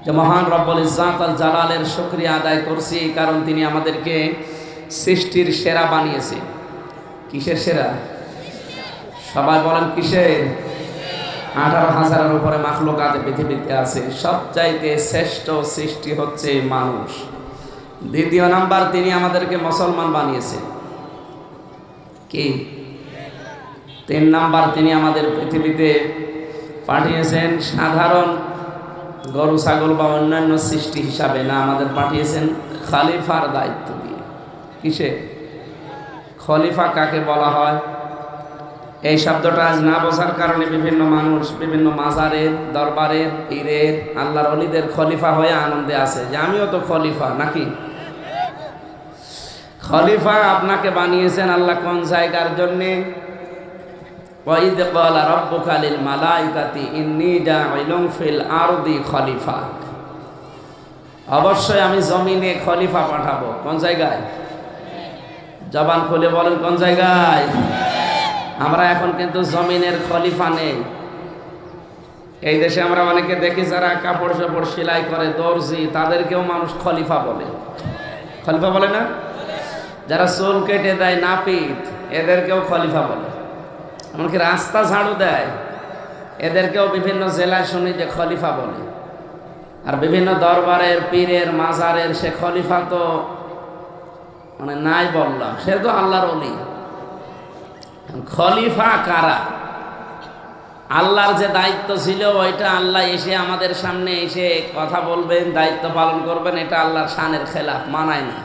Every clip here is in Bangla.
যে মহান রব্বুল ইজ্জাত আল জালালের শুকরিয়া আদায় করছি, কারণ তিনি আমাদেরকে সৃষ্টির সেরা বানিয়েছে। কিসের সেরা? সবাই বলেন কিসের? 18,000-এর উপরে মাখলুকাত পৃথিবীতে আছে, সবচাইতে শ্রেষ্ঠ সৃষ্টি হচ্ছে মানুষ। দ্বিতীয় নাম্বার, তিনি আমাদেরকে মুসলমান বানিয়েছেন। কি? 3 নাম্বার, তিনি আমাদের পৃথিবীতে পাঠিয়েছেন সাধারণ গরু ছাগল বা অন্যান্য সৃষ্টি হিসাবে না, আমাদের পাঠিয়েছেন খলিফার দায়িত্ব দিয়ে। কিসে? খলিফা কাকে বলা হয়? এই শব্দটা আজ না বোঝার কারণে বিভিন্ন মানুষ বিভিন্ন মাজারের, দরবারের, পীরের, আল্লাহর ওলিদের খলিফা হয়ে আনন্দে আছে যে আমিও তো খলিফা। নাকি? খলিফা আপনাকে বানিয়েছেন আল্লাহ কোন জায়গার জন্যে? ওয়াইদ ক্বালা রাব্বুকা লিল মালাইকাতি ইন্নী জাইলুন ফিল আরদি খলিফা। অবশ্যই আমি জমিনে খলিফা পাঠাবো। কোন জায়গায়? জবান খুলে বলেন কোন জায়গায়? আমরা এখন কিন্তু জমিনের খলিফা নেই। এই দেশে আমরা অনেকে দেখি যারা কাপড় চাপড় সেলাই করে, দর্জি, তাদেরকেও মানুষ খলিফা বলে। খলিফা বলে না? যারা চুল কেটে দেয়, নাপিত, এদেরকেও খলিফা বলে। এমনকি রাস্তা ঝাড়ু দেয়, এদেরকেও বিভিন্ন জেলায় শুনি যে খলিফা বলে। আর বিভিন্ন দরবারের, পীরের, মাজারের সে খলিফা তো মানে নাই বললাম, সে তো আল্লাহর ওলি। খলিফা কারা? আল্লাহর যে দায়িত্ব ছিল ওইটা আল্লাহ এসে আমাদের সামনে এসে কথা বলবেন, দায়িত্ব পালন করবেন, এটা আল্লাহর শানের খেলাফ, মানায় না।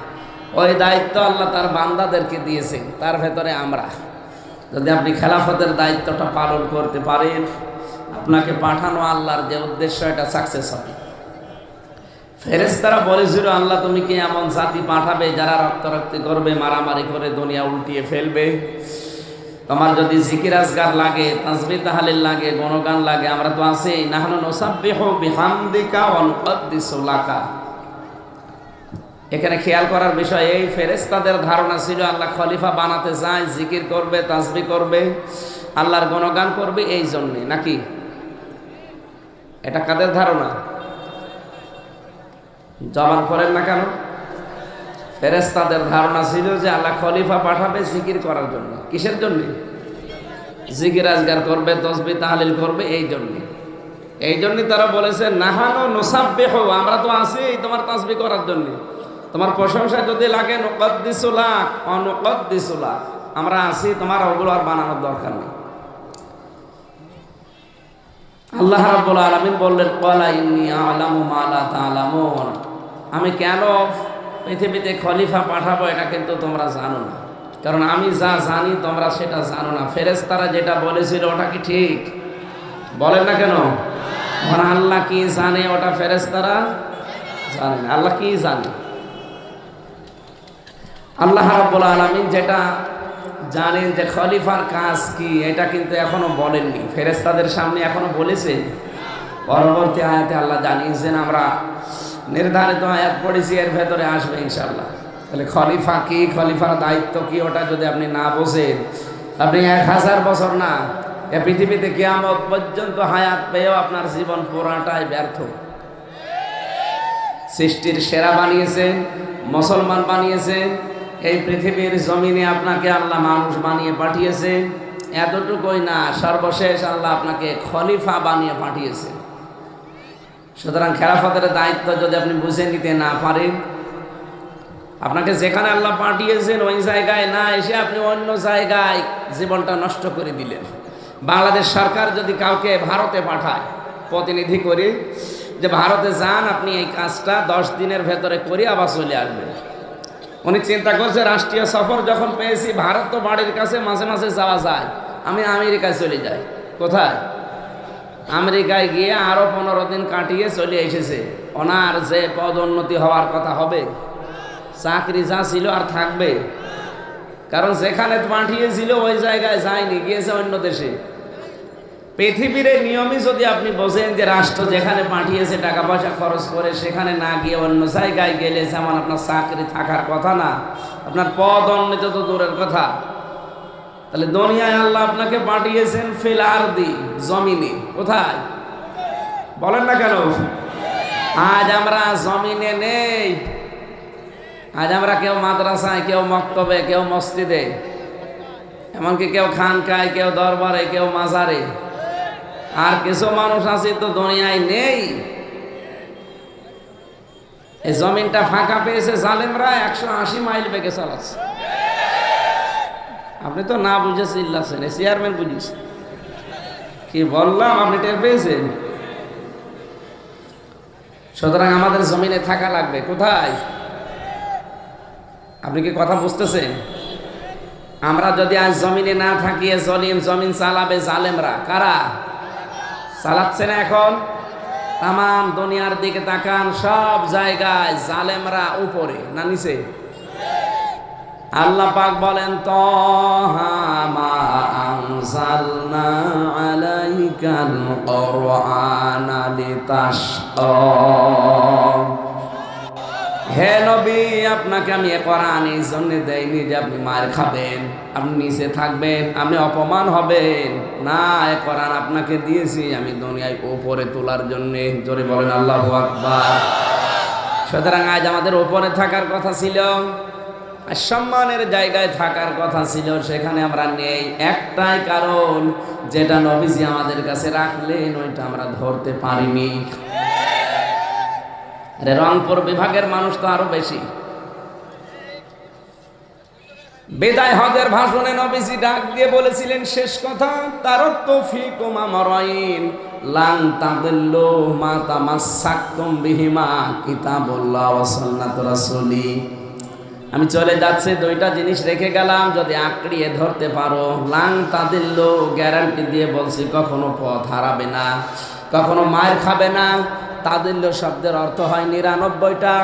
ওই দায়িত্ব আল্লাহ তার বান্দাদেরকে দিয়েছেন, তার ভেতরে আমরা। যদি আপনি খেলাফতের দায়িত্বটা পালন করতে পারেন, আপনাকে পাঠানো আল্লাহর যে উদ্দেশ্য এটা সাকসেস হবে। ফেরেশতারা বলেছিল, আল্লাহ তুমি কি এমন জাতি পাঠাবে যারা রক্তারক্তি করবে, মারামারি করে দুনিয়া উল্টিয়ে ফেলবে? তোমার যদি জিকির আজকার লাগে, তাসবিহ তাহলিল লাগে, গুণগান লাগে, আমরা তো আছি। নাহনু নুসাব্বিহু বিহামদিকা ওয়া নুকদ্দিসু লাকা। এখানে খেয়াল করার বিষয়, এই ফেরেশতাদের ধারণা ছিল আল্লাহ খলিফা বানাতে যায়, জিকির করবে, তাসবিহ করবে, আল্লাহর গুণগান করবে, এই জন্যে। নাকি? এটা কাদের ধারণা? জবান করেন না কেন? ফেরেশতাদের ধারণা ছিল যে আল্লাহ খলিফা পাঠাবে জিকির করার জন্য। কিসের জন্য? জিকির আজগার করবে, তাসবিহ তাহলিল করবে, এই জন্য। এই জন্য তারা বলেছে নাহানু নুসাব্বিহু, আমরা তো আছি তোমার তাসবিহ করার জন্য, তোমার প্রশংসা যদি লাগে, নুকদ্দিসু লাক ওয়া নুকদ্দিসু লাক, আমরা আছি, তোমার ওগুলো আর বানানোর দরকার নেই। আল্লাহ রাব্বুল আলামিন বললেন, ক্বালা ইন্নী আ'লামু মা লা তা'লামুন, আমি কেন পৃথিবীতে খলিফা পাঠাবো এটা কিন্তু তোমরা জানো না, কারণ আমি যা জানি তোমরা সেটা জানো না। ফেরেশতারা যেটা বলেছিল ওটা কি ঠিক? বলেন না কেন? আল্লাহ কি জানে ওটা ফেরেশতারা জানে না। আল্লাহ কি জানে? আল্লাহ রাব্বুল আলামিন যেটা জানেন যে খলিফার কাজ কি, এটা কিন্তু এখনো বলেননি। ফেরেশতাদের সামনে এখনো বলেছে, পরবর্তী আয়াতে আল্লাহ জানিয়েছেন। আমরা নির্ধারিত আয়াত পড়েছি, এর ভেতরে আসবে ইনশাআল্লাহ। তাহলে খলিফা কি, খলিফার দায়িত্ব কি, ওটা যদি আপনি না বোঝেন, আপনি 1000 বছর না, এ পৃথিবীতে কিয়ামত পর্যন্ত হায়াত পেয়েও আপনার জীবন পুরাটাই ব্যর্থ। সৃষ্টির সেরা বানিয়েছেন, মুসলমান বানিয়েছেন, এই পৃথিবীর জমিনে আপনাকে আল্লাহ মানুষ বানিয়ে পাঠিয়েছে। এতটুকুই না, সর্বশেষ আল্লাহ আপনাকে খলিফা বানিয়ে পাঠিয়েছে। সুতরাং খেলাফতের দায়িত্ব যদি আপনি বুঝে নিতে না পারেন, আপনাকে যেখানে আল্লাহ পাঠিয়েছেন ওই জায়গায় না এসে আপনি অন্য জায়গায় জীবনটা নষ্ট করে দিলেন। বাংলাদেশ সরকার যদি কাউকে ভারতে পাঠায় প্রতিনিধি করে, যে ভারতে যান, আপনি এই কাজটা 10 দিনের ভেতরে করে আবার চলে আসবেন। উনি চিন্তা করছে রাষ্ট্রীয় সফর যখন পেয়েছি, ভারত তো বাড়ির কাছে, মাঝে মাঝে যাওয়া যায়, আমি আমেরিকায় চলে যাই। কোথায়? আমেরিকায় গিয়ে আরো 15 দিন কাটিয়ে চলে এসেছে। ওনার যে পদোন্নতি হওয়ার কথা হবে, চাকরি যা ছিল আর থাকবে, কারণ যেখানে পাঠিয়েছিল ওই জায়গায় যায়নি, গিয়েছে অন্য দেশে। পৃথিবীর নিয়মই যদি আপনি বোঝেন যে রাষ্ট্র যেখানে পাঠিয়েছে টাকা পয়সা খরচ করে, সেখানে না গিয়ে অন্য জায়গায় গেলে যেমন আপনার চাকরি থাকার কথা না, আপনার পদোন্নতি তো দূরের কথা। তাহলে দুনিয়ায় আল্লাহ আপনাকে পাঠিয়েছেন ফিল আরদি, জমিনে। কোথায়? বলেন না কেন? আজ আমরা জমিনে নেই। আজ আমরা কেউ মাদ্রাসায়, কেউ মক্তবে, কেউ মসজিদে, এমনকি কেউ খানকায়, কেউ দরবারে, কেউ মাজারে। আর কিছু মানুষ আছে তো দুনিয়ায় নেই। এই জমিনটা ফাঁকা পেয়েছে জালেমরা 180 মাইল বেগে চালাচ্ছে। আপনি তো না বুঝে চিল্লাছেন, চেয়ারম্যান বুঝিস কি বললাম, আপনি টের পেয়েছেন? সুতরাং আমাদের জমিনে থাকা লাগবে। কোথায়? আপনি কি কথা বুঝতেছেন? আমরা যদি আজ জমিনে না থাকি, জমিন চালাবে জালেমরা। কারা চালাচ্ছে না এখন? তাম দুনিয়ার দিকে তাকান, সব জায়গায় জালেমরা উপরে না নিচে? আল্লাহ পাক বলেন, তাহা মা আনজালনা আলাইকাল কুরআনা লিতাশকা। হে নবী, আপনাকে আমি এ কোরআন এই জন্য দেইনি যে আপনি মার খাবেন, আপনি নিচে থাকবেন, আপনি অপমান হবেন। না, এ কোরআন আপনাকে দিয়েছি আমি দুনিয়ায় উপরে তোলার জন্য। জোরে বলেন আল্লাহু আকবার। সুতরাং আজ আমাদের উপরে থাকার কথা ছিল, আর সম্মানের জায়গায় থাকার কথা ছিল, সেখানে আমরা নেই। একটাই কারণ, যেটা নবীজি আমাদের কাছে রাখলেন ওইটা আমরা ধরতে পারিনি। আরে রংপুর বিভাগের মানুষ তো আরো বেশি। বিদায় হজের ভাষণে নবীজি ডাক দিয়ে বলেছিলেন শেষ কথা, তারাক্তু ফীকুম আমরাইন লান তাদিল্লু মা তামাসসাকতুম বিহিমা কিতাবুল্লাহ ওয়া সুন্নাতু রাসূলি। আমি চলে যাচ্ছে, দুইটা জিনিস রেখে গেলাম, যদি আঁকড়িয়ে ধরতে পারো লান তাদিল্লু, গ্যারান্টি দিয়ে বলছি কখনো পথ হারাবে না, কখনো মার খাবে না। তাদিল্লু শব্দের অর্থ হয় 99টা।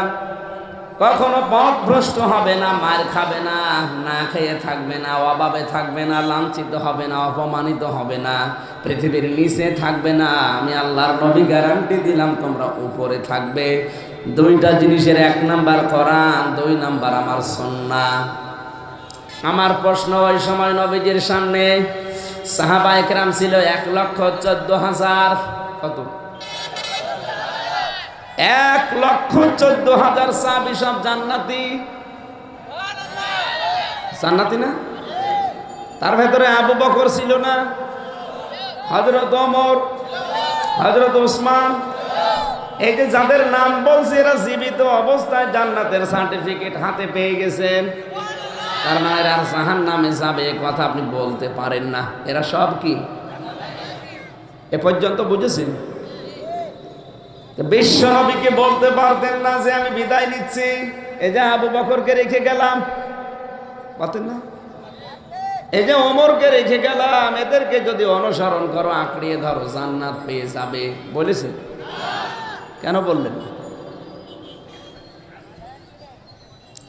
কখনো পথভ্রষ্ট হবে না, মার খাবে না, না খেয়ে থাকবে না, অভাবে থাকবে না, লাঞ্ছিত হবে না, অপমানিত হবে না, পৃথিবীর নিচে থাকবে না। আমি আল্লাহর নবী গ্যারান্টি দিলাম তোমরা উপরে থাকবে। দুইটা জিনিসের, 1 নাম্বার কোরআন, 2 নাম্বার আমার সুন্নাহ। আমার প্রশ্ন, ওই সময় নবীজির সামনে সাহাবায়ে কেরাম ছিল 1,14,000। কত? 1,14,000 সাহাবী, সব জান্নাতি। জান্নাতি না? তার ভেতরে আবু বকর ছিল না? হযরত ওমর, হযরত ওসমান, এই যে যাদের নাম বলছে এরা জীবিত অবস্থায় জান্নাতের সার্টিফিকেট হাতে পেয়ে গেছেন। তার মানে এরা জাহান্নামে যাবে এ কথা আপনি বলতে পারেন না। এরা সব কি এ পর্যন্ত বুঝেছেন? বিশ্ব নবীকে বলতে পারতেন না যে আমি বিদায় নিচ্ছি, এই যে আবু বকরকে রেখে গেলাম, বলতেন না? এই যে ওমরকে রেখে গেলাম, এদেরকে যদি অনুসরণ করো, আঁকড়িয়ে ধরো, জান্নাত পেয়ে যাবে, বলেছেন? কেন বললেন?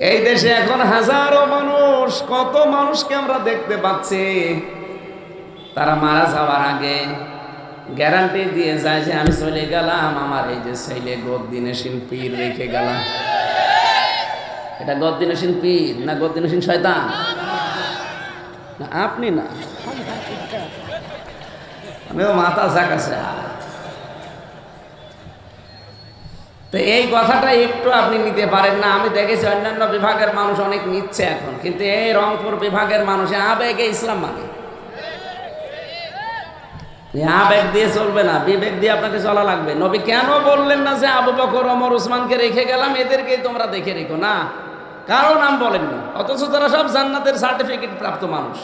এই দেশে এখন হাজারো মানুষ, কত মানুষকে আমরা দেখতে পাচ্ছি, তারা মারা যাওয়ার আগে গ্যারান্টি দিয়ে যায় যে আমি চলে গেলাম, আমার এই যে ছেলে গদ্দিনেশীন পীর রেখে গেলাম। এটা গদ্দিনেশীন পীর না গদ্দিনেশীন শয়তান? না, আপনি না, আমিও মাথা ঝাঁকাছে। তো এই কথাটা একটু আপনি নিতে পারেন না। আমি দেখেছি অন্যান্য বিভাগের মানুষ অনেক নিচ্ছে এখন, কিন্তু এই রংপুর বিভাগের মানুষ আবেগে ইসলাম মানে। আবেগ দিয়ে চলবে না, বিবেক দিয়ে আপনাকে চলা লাগবে। নবী কেন বললেন না যে আবু বকর, ওমর, ওসমানকে রেখে গেলাম, এদেরকেই তোমরা দেখে রেখো? না, কারো নাম বলেননি, অথচ তারা সব জান্নাতের সার্টিফিকেট প্রাপ্ত মানুষ।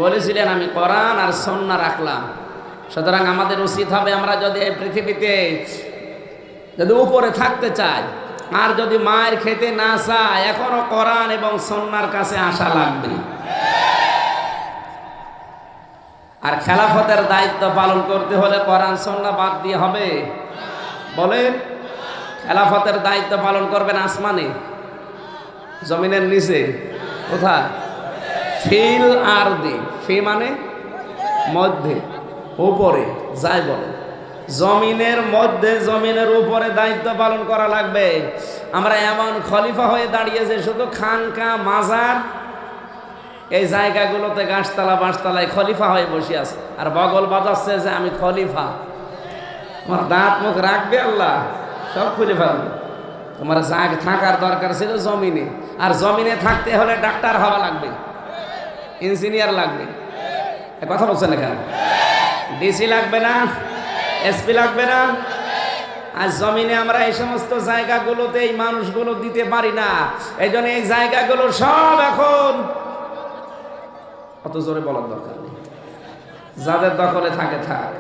বলেছিলেন আমি কোরআন আর সুন্নাহ রাখলাম। সুতরাং আমাদের উচিত হবে, আমরা যদি এই পৃথিবীতে যদি উপরে থাকতে চাই, আর যদি মায়ের খেতে না চায়, এখনো কোরআন এবং সুন্নাহর কাছে আসা লাগবে। আর খেলাফতের দায়িত্ব পালন করতে হলে কোরআন সুন্নাহ বাদ দিয়ে হবে? বলেন, খেলাফতের দায়িত্ব পালন করবেন আসমানে, জমিনের নিচে? কোথায়? ফিল আরদি, ফি মানে মধ্যে, উপরে, যাই বলে, জমিনের মধ্যে, জমিনের উপরে দায়িত্ব পালন করা লাগবে। আমরা এমন খলিফা হয়ে দাঁড়িয়েছে, শুধু খানকা, মাজার, এই জায়গাগুলোতে গাছতলা বাঁশতলায় খলিফা হয়ে বসে আছে, আর বগল বাজাচ্ছে যে আমি খলিফা। আমার দাঁত মুখ রাখবে আল্লাহ? সব খুলে ফেলবে। তোমার থাকার দরকার ছিল জমিনে, আর জমিনে থাকতে হলে ডাক্তার হওয়া লাগবে, ইঞ্জিনিয়ার লাগবে। কথা বলছেন না কেন? ডিসি লাগবে না, এসপি লাগবে না। আর জমিনে আমরা এই সমস্ত জায়গাগুলোতে এই মানুষগুলো দিতে পারি না। এই জন্য এই জায়গাগুলো সব এখন অত জোরে বলার দরকার নেই, যাদের দখলে থাকে থাক।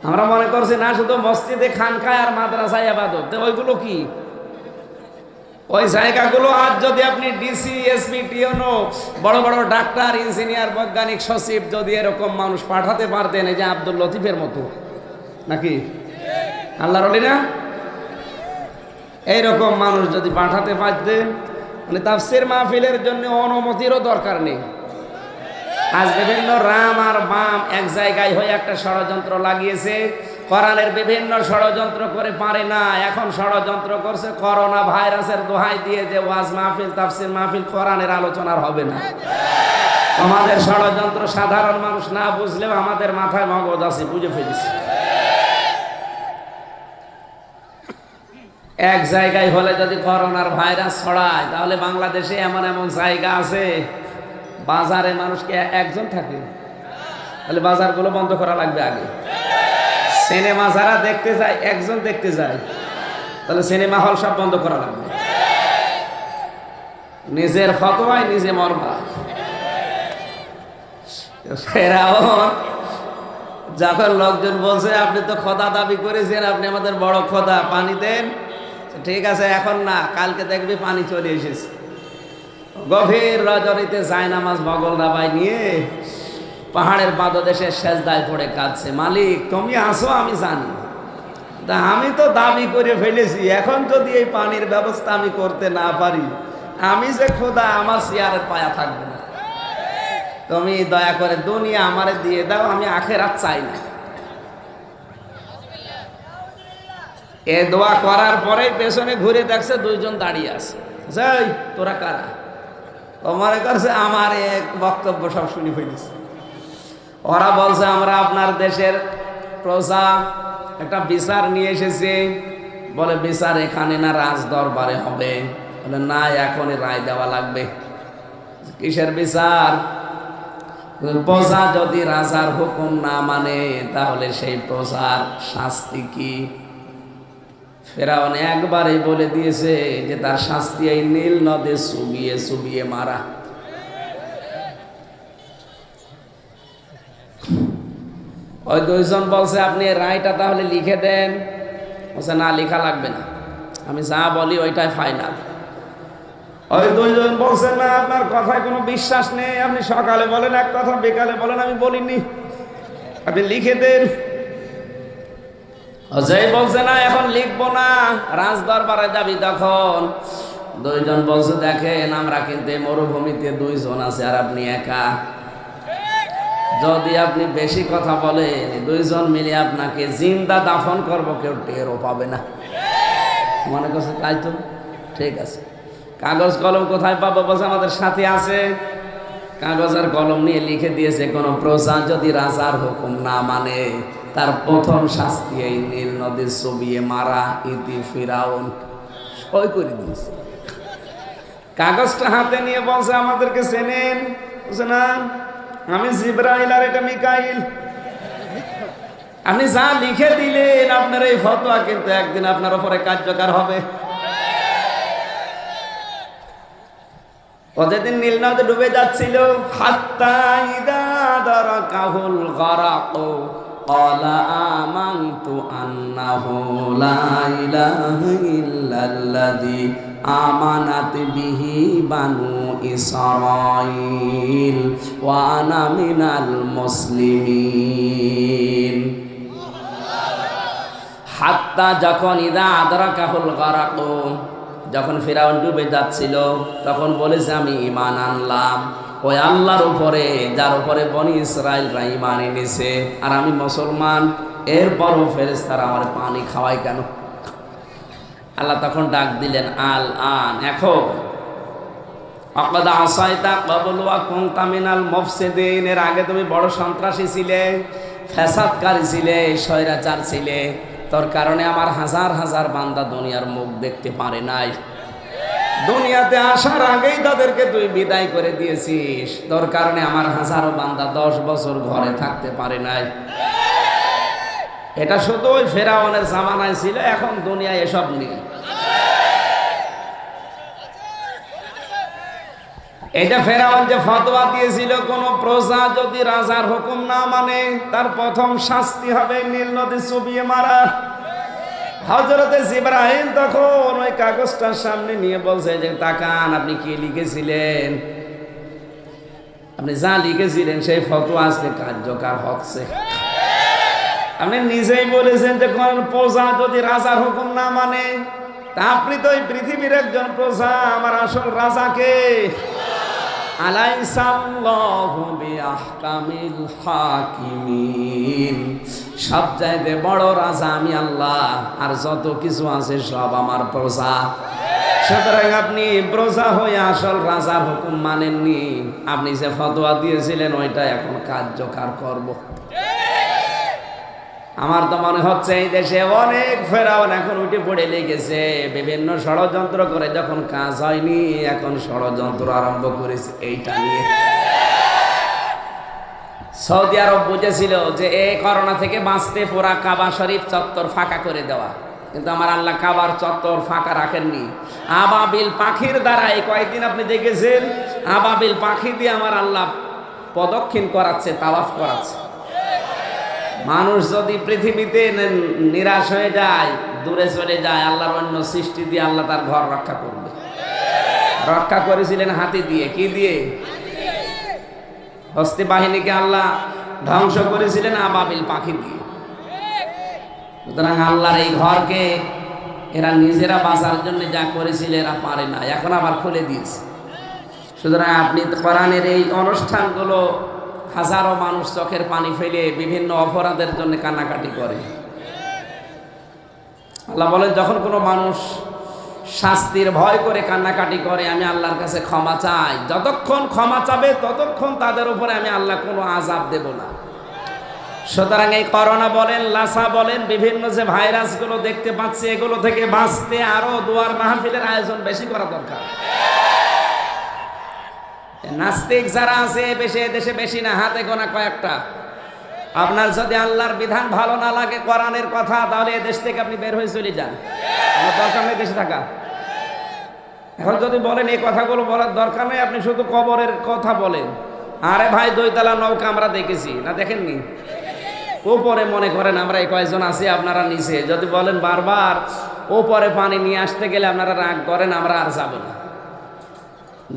আমরা মনে করছি না শুধু মসজিদে খানকায় আর মাদ্রাসায় ইবাদত, ওইগুলো কি? ওই জায়গাগুলো আজ যদি আপনি ডিসি, এসপি, টিওনো, বড় বড় ডাক্তার, ইঞ্জিনিয়ার, বৈজ্ঞানিক সচিব যদি এরকম মানুষ পাঠাতে পারতেন, এই যে আব্দুল লতিফের মতো, নাকি আল্লাহর ওলি না, এইরকম মানুষ যদি পাঠাতে পারতেন, মানে তাফসীর মাহফিলের জন্য অনুমতিরও দরকার নেই। আজ বিভিন্ন রাম আর বাম এক জায়গায় হয়ে একটা ষড়যন্ত্র লাগিয়েছে, কোরআনের বিভিন্ন ষড়যন্ত্র করে পারে না। এখন ষড়যন্ত্র করছে করোনা ভাইরাসের দোহাই দিয়ে যে ওয়াজ মাহফিল, তাফসীর মাহফিল, কোরআনের আলোচনার হবে না। আমাদের ষড়যন্ত্র সাধারণ মানুষ না বুঝলেও আমাদের মাথায় মগজ আছে, বুঝে ফেলেছি। এক জায়গায় হলে যদি করোনার ভাইরাস ছড়ায়, তাহলে বাংলাদেশে এমন এমন জায়গা আছে বাজারে মানুষকে একজন থাকে, তাহলে বাজারগুলো বন্ধ করা লাগবে আগে। সিনেমা যারা দেখতে যায়, একজন দেখতে যায়, তাহলে সিনেমা হল সব বন্ধ করা লাগবে। নিজের ফতোয়ায় নিজে মরবা। ফেরাউন যখন লোকজন বলছে আপনি তো খোদা দাবি করেছেন, আপনি আমাদের বড় খোদা, পানি দেন। ঠিক আছে, এখন না, কালকে দেখবি পানি চলে এসেছে। গভীর রজনীতে জায়নামাজ বগল দাবায় নিয়ে পাহাড়ের পাদদেশে সেজদায় পড়ে কাঁদছে, মালিক তুমি আসো আমি জানি, তা আমি তো দাবি করে ফেলেছি, এখন যদি এই পানির ব্যবস্থা আমি করতে না পারি, আমি যে খোদা, আমার চেয়ারের পায়া থাকবে না। তুমি দয়া করে দুনিয়া আমারে দিয়ে দাও, আমি আখেরাত চাই না। এ দোয়া করার পরে পেছনে ঘুরে দেখছে দুইজন দাঁড়িয়ে আছে। যাই তোরা কারা? ও মনে করছে আমার এক বক্তব্য সব শুনি ফেলেছে। ওরা বলছে আমরা আপনার দেশের প্রজা, একটা বিচার নিয়ে এসেছি। বলে বিচার এখানে না, রাজ দরবারে হবে। বলে না, এখনই রায় দেওয়া লাগবে। কিসের বিচার? প্রজা যদি রাজার হুকুম না মানে, তাহলে সেই প্রজার শাস্তি কি? ফেরাউন একবারই বলে দিয়েছে যে তার শাস্তি এই নীল নদে চুবিয়ে চুবিয়ে মারা। ওই দুইজন বলছে আপনি রায়টা তাহলে লিখে দেন। বলছে না, লেখা লাগবে না, আমি যা বলি ওইটাই ফাইনাল। ওই দুইজন বলছে না, আপনার কথায় কোনো বিশ্বাস নেই, আপনি সকালে বলেন এক কথা, বিকালে বলেন আমি বলিনি, আপনি লিখে দেন। অজয় বলছে না, এখন লিখবো না, রাজ দরবারে যাবি তখন। দুইজন বলছে দেখেন আমরা কিন্তু এই মরুভূমিতে দুইজন আছে আর আপনি একা, যদি আপনি বেশি কথা বলেন দুইজন মিলে আপনাকে জিন্দা দাফন করবো, কেউ টেরও পাবে না। মনে করছে তাই তো, ঠিক আছে। কাগজ কলম কোথায় পাবো? বলছে আমাদের সাথে আছে। কাগজ আর কলম নিয়ে লিখে দিয়েছে, কোনো প্রজা যদি রাজার হুকুম না মানে, তার প্রথম শাস্তি এই নীল নদীর চুবিয়ে মারা। ইতি ফিরাউন সই করে দিয়েছে। কাগজটা হাতে নিয়ে বলছে আমাদেরকে চেনেন? বলছে না, আমি জিবরাইল আর এটা মিকাইল। আপনি যা লিখে দিলেন আপনার এই ফতোয়া কিন্তু একদিন আপনার উপরে কার্যকর হবে। ও যেদিন নীল নদে ডুবে যাচ্ছিল, হাত্তা ইদা দারাকাহুল গারাক ক্বালা আমানতু আন্নাহু লা ইলাহা ইল্লাল্লাযী আমানাত বিহি বানু ইসরাঈল ওয়া আনা মিনাল মুসলিমিন। হাত্তা যখন ইদা আদরাকাহুল গারাক, যখন ফিরাউন ডুবে যাচ্ছিল, তখন বলেছে আমি ঈমান আনলাম ওই আল্লাহর উপরে যার উপরে বনি ইসরাইলরা ঈমান এনেছে, আর আমি মুসলমান। এরপরও ফেরেশতারা আমার পানি খাওয়ায় কেন? আল্লাহ তখন ডাক দিলেন, আল আন, এখন আকাদ আসাইতা ক্বাবলু ওয়া কুনতা মিনাল মুফসিদিন, এর আগে তুমি বড় সন্ত্রাসী ছিলে, ফ্যাসাদকারী ছিলে, স্বৈরাচার ছিলে। তোর কারণে আমার হাজার হাজার বান্দা দুনিয়ার মুখ দেখতে পারে নাই, দুনিয়াতে আসার আগেই তাদেরকে তুই বিদায় করে দিয়েছিস। তোর কারণে আমার হাজারো বান্দা 10 বছর ঘরে থাকতে পারে নাই। এটা শুধু ওই ফেরাউনের জামানায় ছিল, এখন দুনিয়ায় এসব নেই। এটা ফেরাউন যে ফতোয়া দিয়েছিল, কোন প্রজা যদি রাজার হুকুম না মানে তার প্রথম শাস্তি হবে নীল নদী চুবিয়ে মারা। হযরতে জিবরাইল তখন ওই কাগজটার সামনে নিয়ে বলছে যে তাকান, আপনি কি লিখেছিলেন? আপনি যা লিখেছিলেন সেই ফতোয়া আজকে কার্যকর হচ্ছে। আপনি নিজেই বলেছেন যে কোন প্রজা যদি রাজার হুকুম না মানে, তা আপনি তো এই পৃথিবীর একজন প্রজা, আমার আসল রাজাকে। আলাইসাল্লাহু বিআহকামিল হাকিমিন, সব চাইতে বড় রাজা আমি আল্লাহ, আর যত কিছু আছে সব আমার প্রজা। সুতরাং আপনি প্রজা হয়ে আসল রাজার হুকুম মানেননি, আপনি যে ফতোয়া দিয়েছিলেন ওইটা এখন কার্যকর করব। আমার তো মনে হচ্ছে এই দেশে অনেক ফেরাউন এখন উঠে পড়ে লেগেছে, বিভিন্ন ষড়যন্ত্র করে, যখন কাজ হয়নি এখন ষড়যন্ত্র আরম্ভ করেছে এইটা নিয়ে। সৌদি আরব বুঝেছিল যে এই করোনা থেকে বাঁচতে পুরা কাবা শরীফ চত্বর ফাঁকা করে দেওয়া, কিন্তু আমার আল্লাহ কাবার চত্বর ফাঁকা রাখেননি। আবাবিল পাখির দ্বারা এই কয়েকদিন আপনি দেখেছেন, আবাবিল পাখি দিয়ে আমার আল্লাহ প্রদক্ষিণ করাচ্ছে, তাওয়াফ করাচ্ছে। মানুষ যদি পৃথিবীতে নিরাশ হয়ে যায়, দূরে চলে যায়, আল্লাহর অন্য সৃষ্টি দিয়ে আল্লাহ তার ঘর রক্ষা করবে। রক্ষা করেছিলেন হাতি দিয়ে, কি দিয়ে? হস্তি বাহিনীকে আল্লাহ ধ্বংস করেছিলেন আবাবিল পাখি দিয়ে। সুতরাং আল্লাহর এই ঘরকে এরা নিজেরা বাঁচার জন্য যা করেছিল এরা পারে না, এখন আবার খুলে দিয়েছে। সুতরাং আপনি কোরআনের এই অনুষ্ঠানগুলো, হাজারো মানুষ চোখের পানি ফেলে বিভিন্ন অপরাধের জন্য কান্নাকাটি করে। আল্লাহ বলেন, যখন কোনো মানুষ শাস্তির ভয় করে কান্নাকাটি করে, আমি আল্লাহর কাছে ক্ষমা চাই। যতক্ষণ ক্ষমা চাবে ততক্ষণ তাদের উপরে আমি আল্লাহ কোনো আযাব দেব না। সুতরাং এই করোনা বলেন, লাসা বলেন, বিভিন্ন যে ভাইরাসগুলো দেখতে পাচ্ছি, এগুলো থেকে বাঁচতে আরো দুয়ার মাহফিলের আয়োজন বেশি করা দরকার। নাস্তিক যারা আছে বেশি, দেশে বেশি না, হাতে গোনা কয়েকটা। আপনার যদি আল্লাহর বিধান ভালো না লাগে, কোরআনের কথা, তাহলে এ দেশ থেকে আপনি বের হয়ে চলে যান, আমার দরকার নেই দেশে থাকা। এখন যদি বলেন এই কথাগুলো বলার দরকার নেই, আপনি শুধু কবরের কথা বলেন। আরে ভাই, 2 তলা নৌকা আমরা দেখেছি না, দেখেননি? উপরে মনে করেন আমরা এই কয়েকজন আছি, আপনারা নিচে। যদি বলেন বারবার উপরে পানি নিয়ে আসতে গেলে আপনারা রাগ করেন, আমরা আর যাব না।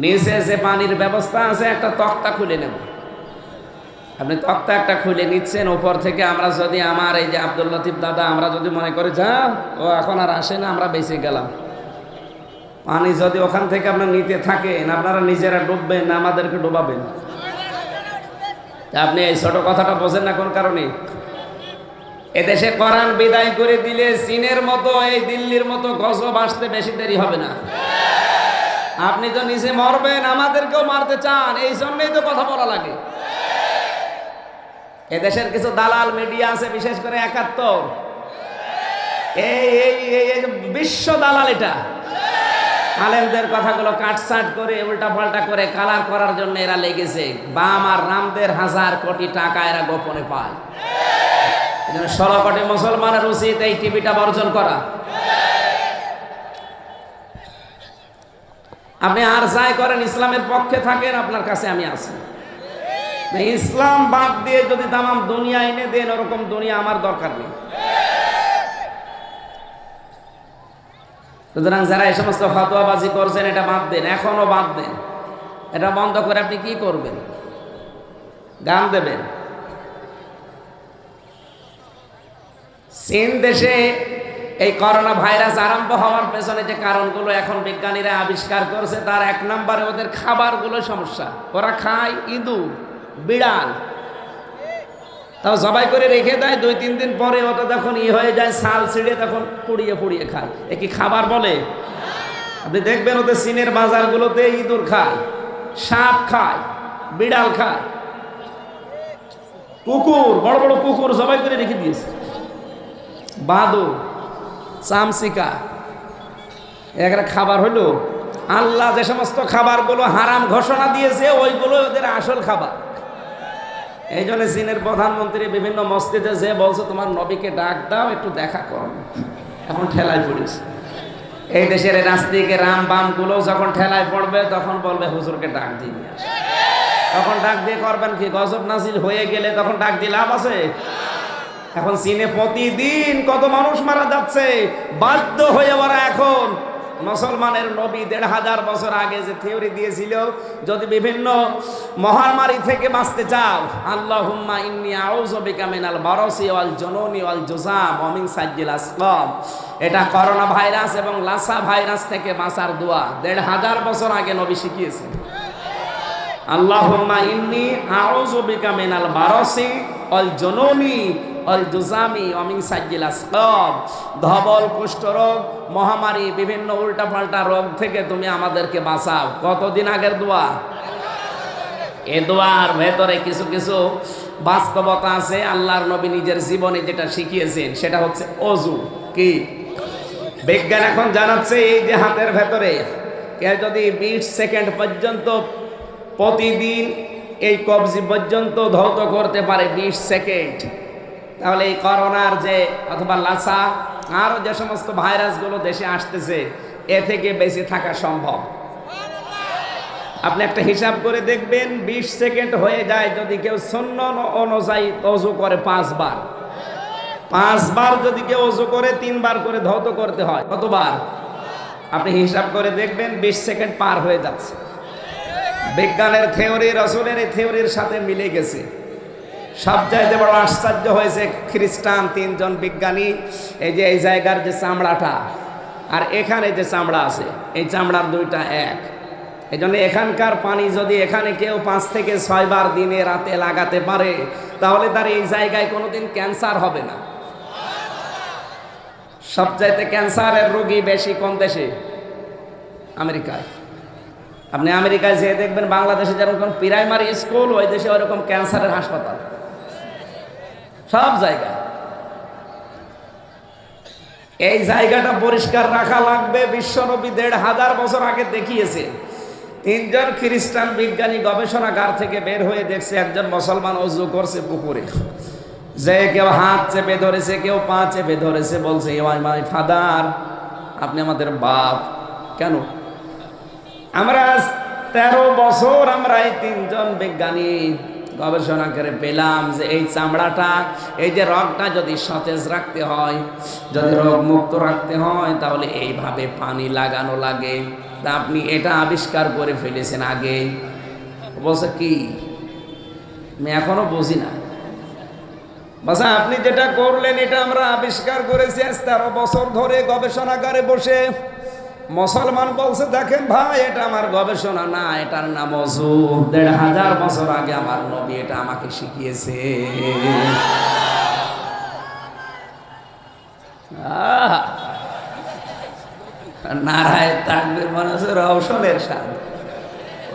নিচে যে পানির ব্যবস্থা আছে, একটা তক্তা খুলে নেব। আপনি তক্তা একটা খুলে নিচ্ছেন, উপর থেকে আমরা যদি, আমার এই যে আব্দুল লতিফ দাদা, আমরা যদি মনে করি যা ও এখন আর আসে না, আমরা বেঁচে গেলাম, পানি যদি ওখান থেকে আপনার নিতে থাকেন, আপনারা নিজেরা ডুববেন না আমাদেরকে ডুবাবেন? আপনি এই ছোট কথাটা বোঝেন না কোন কারণে? এদেশে কোরআন বিদায় করে দিলে চীনের মতো, এই দিল্লির মতো গজব আসতে বেশি দেরি হবে না। আপনি তো নিজে মরবেন, আমাদেরকেও মারতে চান, এই জন্যই তো কথা বলা লাগে। এদেশের কিছু দালাল মিডিয়া আছে, বিশেষ করে 71, এই বিশ্ব দালাল, এটা আলেমদের কথাগুলো কাটছাট করে উল্টা পাল্টা করে কালার করার জন্য এরা লেগেছে। বাম আর রামদের হাজার কোটি টাকা এরা গোপনে পায়। 16 কোটি মুসলমানের উচিত এই টিভিটা বর্জন করা। আপনি আর যাই করেন, ইসলামের পক্ষে থাকেন, আপনার কাছে আমি আছি। ইসলাম বাদ দিয়ে যদি তামাম দুনিয়া এনে দেন, ওরকম দুনিয়া আমার দরকার নেই। সুতরাং যারা এই সমস্ত ফতোয়াবাজি করছেন, এটা বাদ দেন, এখনো বাদ দেন। এটা বন্ধ করে আপনি কি করবেন? গান দেবেন? চীন দেশে এই করোনা ভাইরাস আরম্ভ হওয়ার পেছনে যে কারণগুলো এখন বিজ্ঞানীরা আবিষ্কার করছে, তার 1 নম্বরে ওদের খাবারগুলো সমস্যা। ওরা খায় ইঁদুর, বিড়াল, তাও জবাই করে রেখে দেয়, 2-3 দিন পরে ওটা যখন হয়ে যায়, ছাল ছিঁড়ে তখন পুড়িয়ে পুড়িয়ে খায়। এ কি খাবার বলে? আপনি দেখবেন ওদের চীনের বাজারগুলোতে ইঁদুর খায়, সাপ খায়, বিড়াল খায়, কুকুর, বড় বড় কুকুর জবাই করে রেখে দিয়েছে। বাদু, চামচিকা, একটা খাবার হলো। আল্লাহ যে সমস্ত খাবারগুলো হারাম ঘোষণা দিয়েছে ওইগুলো ওদের আসল খাবার। এই জন্য চীনের প্রধানমন্ত্রী বিভিন্ন মসজিদে যে বলছে তোমার নবীকে ডাক দাও, একটু দেখা করো, এখন ঠেলায় পড়েছে। এই দেশের রাজনীতিকে রাম বাম গুলো যখন ঠেলায় পড়বে তখন বলবে হুজুরকে ডাক দিয়ে নিয়ে আসে। তখন ডাক দিয়ে করবেন কি? গজব নাজিল হয়ে গেলে তখন ডাক দিয়ে লাভ আছে? এখন চীনে প্রতিদিন কত মানুষ মারা যাচ্ছে, বাধ্য হয়ে ওরা এখন মুসলমানের নবী ১৫০০ বছর আগে যে থিওরি দিয়েছিল, যদি বিভিন্ন মহামারী থেকে বাঁচতে চাও, আল্লাহুম্মা ইন্নী আউযু বিকা মিনাল বারাসি ওয়াল জুনুনি ওয়াল জুযাম ওয়া মিন সাজ্জিল আসকাম, এটা করোনা ভাইরাস এবং লাসা ভাইরাস থেকে বাঁচার দোয়া ১৫০০ বছর আগে নবী শিখিয়েছেন। আল্লাহুম্মা ইন্নী আউযু বিকা মিনাল বারাসি ওয়াল জুনুনি ওয়াল জুযামি ওয়া মিন সাজ্জিল আসকাম, ধবল, কুষ্ঠরোগ, মহামারী, বিভিন্ন উল্টাপাল্টা রোগ থেকে তুমি আমাদেরকে বাঁচাও। কতদিন আগের দোয়া? এ দোয়ার ভেতরে কিছু কিছু বাস্তবতা আছে। আল্লাহর নবী নিজের জীবনে যেটা শিখিয়েছেন সেটা হচ্ছে অজু। কি বিজ্ঞান এখন জানাচ্ছে, এই যে হাতের ভেতরে কেউ যদি 20 সেকেন্ড পর্যন্ত প্রতিদিন এই কবজি পর্যন্ত ধৌত করতে পারে 20 সেকেন্ড, তাহলে এই করোনার যে অথবা লাসা আরও যে সমস্ত ভাইরাসগুলো দেশে আসতেছে এ থেকে বেঁচে থাকা সম্ভব। আপনি একটা হিসাব করে দেখবেন, 20 সেকেন্ড হয়ে যায় যদি কেউ সুন্নত অনুযায়ী ওযু করে 5 বার, 5 বার যদি কেউ ওযু করে 3 বার করে ধৌত করতে হয়, কতবার? আপনি হিসাব করে দেখবেন 20 সেকেন্ড পার হয়ে যাচ্ছে। বিজ্ঞানের থিওরি রাসূলের এই থিওরির সাথে মিলে গেছে। সবচাইতে বড় আশ্চর্য হয়েছে, খ্রিস্টান 3 জন বিজ্ঞানী এই যে এই জায়গার যে চামড়াটা আর এখানে যে চামড়া আছে, এই চামড়ার দুইটা এক। এই জন্য এখানকার পানি যদি এখানে কেউ 5 থেকে 6 বার দিনে রাতে লাগাতে পারে, তাহলে তার এই জায়গায় কোনোদিন ক্যান্সার হবে না। সবচাইতে ক্যান্সারের রোগী বেশি কোন দেশে? আমেরিকায়। আপনি আমেরিকায় যেয়ে দেখবেন বাংলাদেশে যেরকম প্রাইমারি স্কুল, ওই দেশে ওইরকম ক্যান্সারের হাসপাতাল, সব জায়গায়। এই জায়গাটা পরিষ্কার রাখা লাগবে। বিশ্বনবী ১৫০০ বছর আগে দেখিয়েছে। 3 জন খ্রিস্টান বিজ্ঞানী গবেষণাগার থেকে বের হয়ে দেখছে একজন মুসলমান ওযু করছে পুকুরে, যে কেউ হাত চেপে ধরেছে, কেউ পা চেপে ধরেছে, বলছে ইউ আর মাই ফাদার, আপনি আমাদের বাপ। কেন? আমরা 13 বছর আমরা এই 3 জন বিজ্ঞানী গবেষণা করে পেলাম যে এই চামড়াটা, এই যে রগটা যদি সতেজ রাখতে হয়, যদি রোগ মুক্ত রাখতে হয়, তাহলে এইভাবে পানি লাগানো লাগে। তা আপনি এটা আবিষ্কার করে ফেলেছেন আগে। বলছে কি? আমি এখনো বুঝি না। বাসা আপনি যেটা করলেন এটা আমরা আবিষ্কার করেছি আজ 13 বছর ধরে গবেষণাগারে বসে। মুসলমান বলছে দেখেন ভাই, এটা আমার গবেষণা না, এটার নাম ওযু। ১৫০০ বছর আগে আমার নবী এটা আমাকে শিখিয়েছে। নারায় তাকবীর, মনে হচ্ছে রওশনের স্বাদ,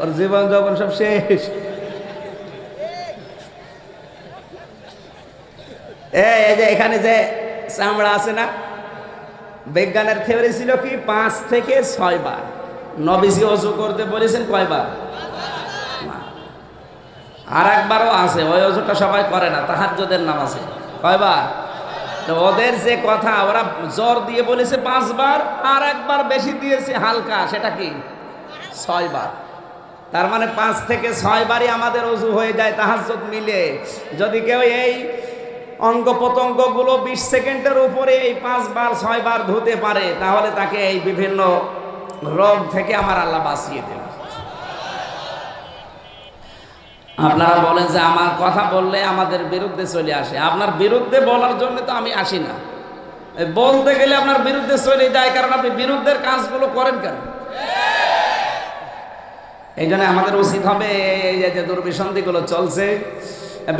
ওর জীবন যখন সব শেষ। এই যে এখানে যে চামড়া আছে না, বিজ্ঞানের থিওরি ছিল কি 5 থেকে 6 বার। নবীজি ওযু করতে বলেছেন কয়বার? আর একবারও আছে, ওই ওযুটা সবাই করে না, তাহাজ্জুদের নামাজে। কয়বার? তো ওদের যে কথা, ওরা জোর দিয়ে বলেছে 5 বার, আর একবার বেশি দিয়েছে হালকা, সেটা কি 6 বার। তার মানে 5 থেকে 6 বারই আমাদের ওযু হয়ে যায় তাহাজ্জুদ মিলে। যদি কেউ এই অঙ্গ প্রত্যঙ্গগুলো 20 সেকেন্ডের উপরে এই 5 বার 6 বার ধুতে পারে, তাহলে তাকে এই বিভিন্ন রোগ থেকে আমার আল্লাহ বাঁচিয়ে দেবে। আপনারা বলেন যে আমার কথা বললে আমাদের বিরুদ্ধে চলে আসে। আপনার বিরুদ্ধে বলার জন্য তো আমি আসি না, বলতে গেলে আপনার বিরুদ্ধে চলে যায়, কারণ আপনি বিরুদ্ধের কাজগুলো করেন কেন? এই জন্য আমাদের উচিত হবে এই যে দুর্বিসন্ধিগুলো চলছে,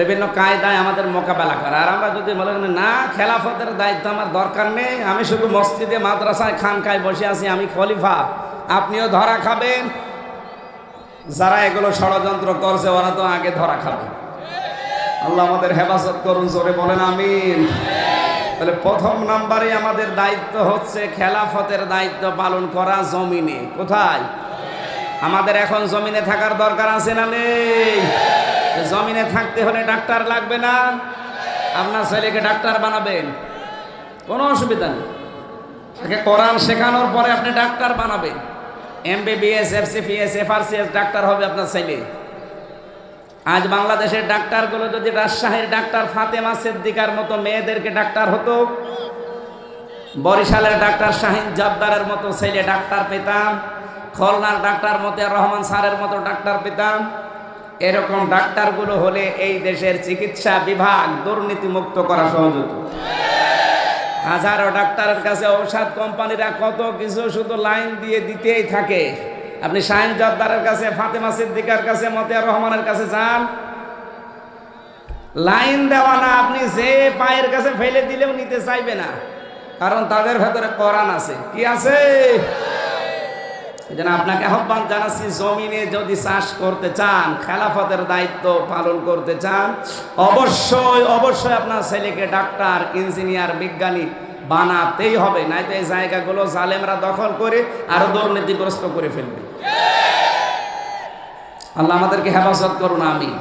বিভিন্ন কায়দায় আমাদের মোকাবেলা করা। আর আমরা যদি বলেন না, খেলাফতের দায়িত্ব আমার দরকার নেই, আমি শুধু মসজিদে মাদ্রাসায় খানকায় বসে আছি, আমি খলিফা, আপনিও ধরা খাবেন। যারা এগুলো ষড়যন্ত্র করছে ওরা তো আগে ধরা খাবে। আল্লাহ আমাদের হেফাজত করুন, জোরে বলেন আমিন। তাহলে প্রথম নাম্বারে আমাদের দায়িত্ব হচ্ছে খেলাফতের দায়িত্ব পালন করা জমিনে। কোথায়? আমাদের এখন জমিনে থাকার দরকার আছে না নেই? জমিনে থাকতে হলে ডাক্তার লাগবে না? আপনার ছেলেকে ডাক্তার বানাবেন, কোনো অসুবিধা নেই। তাকে কোরআন শেখানোর পরে আপনি ডাক্তার বানাবেন। MBBS, FCPS, FRCS ডাক্তার হবে আপনার ছেলে। আজ বাংলাদেশের ডাক্তারগুলো যদি রাজশাহীর ডাক্তার ফাতেমা সিদ্দিকার মতো মেয়েদেরকে ডাক্তার হতো, বরিশালের ডাক্তার শাহিন জব্দারের মতো ছেলে ডাক্তার পেতাম, খুলনার ডাক্তার মতিয়ার রহমান স্যারের মতো ডাক্তার পেতাম। এরকম ডাক্তারগুলো হলে এই দেশের চিকিৎসা বিভাগ দুর্নীতিমুক্ত করা সহজ হতো। হাজারো ডাক্তারের কাছে ঔষধ কোম্পানিরা কত কিছু শুধু লাইন দিয়ে দিতেই থাকে। আপনি শাহিন জব্দারের কাছে, ফাতেমা সিদ্দিকার কাছে, মতিয়ার রহমানের কাছে যান, লাইন দেওয়া না, আপনি যে পায়ের কাছে ফেলে দিলেও নিতে চাইবে না, কারণ তাদের ভেতরে কোরআন আছে। কি আছে? এজন্য আপনাকে আহ্বান জানাচ্ছি, জমিনে যদি চাষ করতে চান, খেলাফতের দায়িত্ব পালন করতে চান, অবশ্যই অবশ্যই আপনার ছেলেকে ডাক্তার, ইঞ্জিনিয়ার, বিজ্ঞানী বানাতেই হবে। নয়তো এই জায়গাগুলো জালেমরা দখল করে আরো দুর্নীতিগ্রস্ত করে ফেলবে। আল্লাহ আমাদেরকে হেফাজত করুন, আমিন।